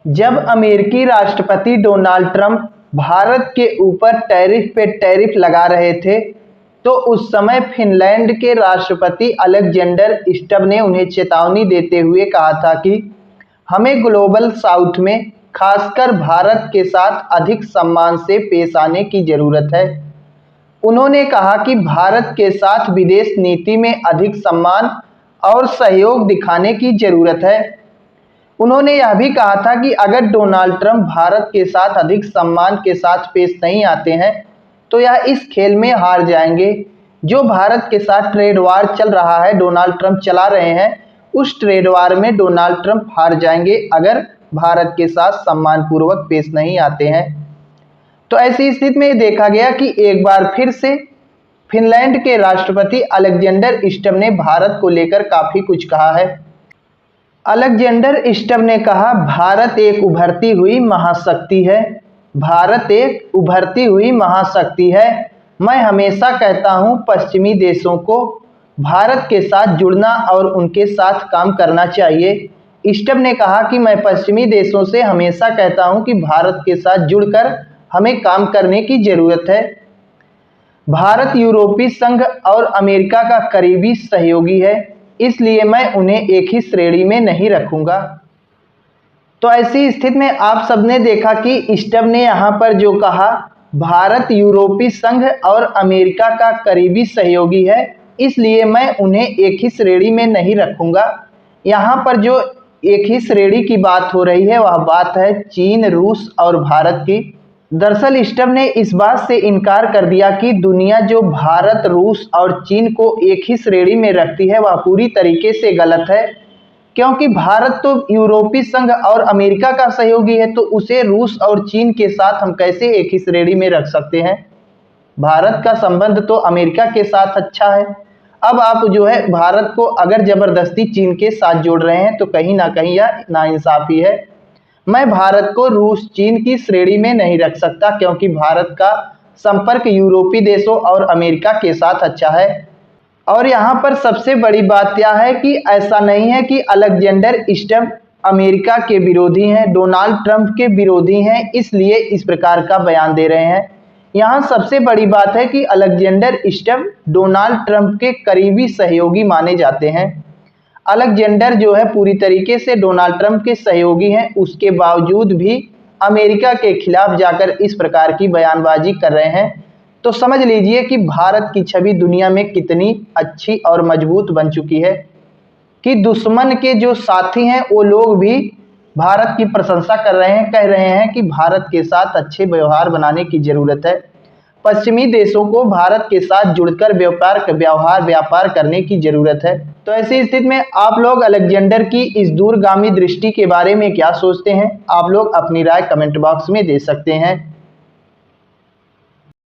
जब अमेरिकी राष्ट्रपति डोनाल्ड ट्रंप भारत के ऊपर टैरिफ पे टैरिफ लगा रहे थे, तो उस समय फिनलैंड के राष्ट्रपति अलेक्जेंडर स्टब ने उन्हें चेतावनी देते हुए कहा था कि हमें ग्लोबल साउथ में खासकर भारत के साथ अधिक सम्मान से पेश आने की जरूरत है। उन्होंने कहा कि भारत के साथ विदेश नीति में अधिक सम्मान और सहयोग दिखाने की जरूरत है। उन्होंने यह भी कहा था कि अगर डोनाल्ड ट्रंप भारत के साथ अधिक सम्मान के साथ पेश नहीं आते हैं तो यह इस खेल में हार जाएंगे। जो भारत के साथ ट्रेड वार चल रहा है, डोनाल्ड ट्रंप चला रहे हैं, उस ट्रेड वार में डोनाल्ड ट्रंप हार जाएंगे अगर भारत के साथ सम्मानपूर्वक पेश नहीं आते हैं। तो ऐसी स्थिति में देखा गया कि एक बार फिर से फिनलैंड के राष्ट्रपति अलेक्जेंडर स्टब ने भारत को लेकर काफी कुछ कहा है। अलेक्जेंडर स्टब ने कहा, भारत एक उभरती हुई महाशक्ति है। भारत एक उभरती हुई महाशक्ति है। मैं हमेशा कहता हूं पश्चिमी देशों को भारत के साथ जुड़ना और उनके साथ काम करना चाहिए। स्टब ने कहा कि मैं पश्चिमी देशों से हमेशा कहता हूं कि भारत के साथ जुड़कर हमें काम करने की जरूरत है। भारत यूरोपीय संघ और अमेरिका का करीबी सहयोगी है, इसलिए मैं उन्हें एक ही श्रेणी में नहीं रखूंगा। तो ऐसी स्थिति में आप सबने देखा कि स्टब ने यहाँ पर जो कहा, भारत यूरोपीय संघ और अमेरिका का करीबी सहयोगी है, इसलिए मैं उन्हें एक ही श्रेणी में नहीं रखूंगा। यहाँ पर जो एक ही श्रेणी की बात हो रही है वह बात है चीन, रूस और भारत की। दरअसल स्टब ने इस बात से इनकार कर दिया कि दुनिया जो भारत, रूस और चीन को एक ही श्रेणी में रखती है वह पूरी तरीके से गलत है, क्योंकि भारत तो यूरोपीय संघ और अमेरिका का सहयोगी है, तो उसे रूस और चीन के साथ हम कैसे एक ही श्रेणी में रख सकते हैं। भारत का संबंध तो अमेरिका के साथ अच्छा है। अब आप जो है भारत को अगर जबरदस्ती चीन के साथ जोड़ रहे हैं तो कहीं ना कहीं यह नाइंसाफी है। मैं भारत को रूस, चीन की श्रेणी में नहीं रख सकता, क्योंकि भारत का संपर्क यूरोपीय देशों और अमेरिका के साथ अच्छा है। और यहाँ पर सबसे बड़ी बात यह है कि ऐसा नहीं है कि अलेक्जेंडर स्टब अमेरिका के विरोधी हैं, डोनाल्ड ट्रंप के विरोधी हैं, इसलिए इस प्रकार का बयान दे रहे हैं। यहाँ सबसे बड़ी बात है कि अलेक्जेंडर स्टब डोनाल्ड ट्रंप के करीबी सहयोगी माने जाते हैं। अलेक्जेंडर जो है पूरी तरीके से डोनाल्ड ट्रंप के सहयोगी हैं, उसके बावजूद भी अमेरिका के खिलाफ जाकर इस प्रकार की बयानबाजी कर रहे हैं। तो समझ लीजिए कि भारत की छवि दुनिया में कितनी अच्छी और मजबूत बन चुकी है कि दुश्मन के जो साथी हैं वो लोग भी भारत की प्रशंसा कर रहे हैं, कह रहे हैं कि भारत के साथ अच्छे व्यवहार बनाने की जरूरत है। पश्चिमी देशों को भारत के साथ जुड़कर व्यापार करने की जरूरत है। तो ऐसी स्थिति में आप लोग अलेक्जेंडर की इस दूरगामी दृष्टि के बारे में क्या सोचते हैं? आप लोग अपनी राय कमेंट बॉक्स में दे सकते हैं।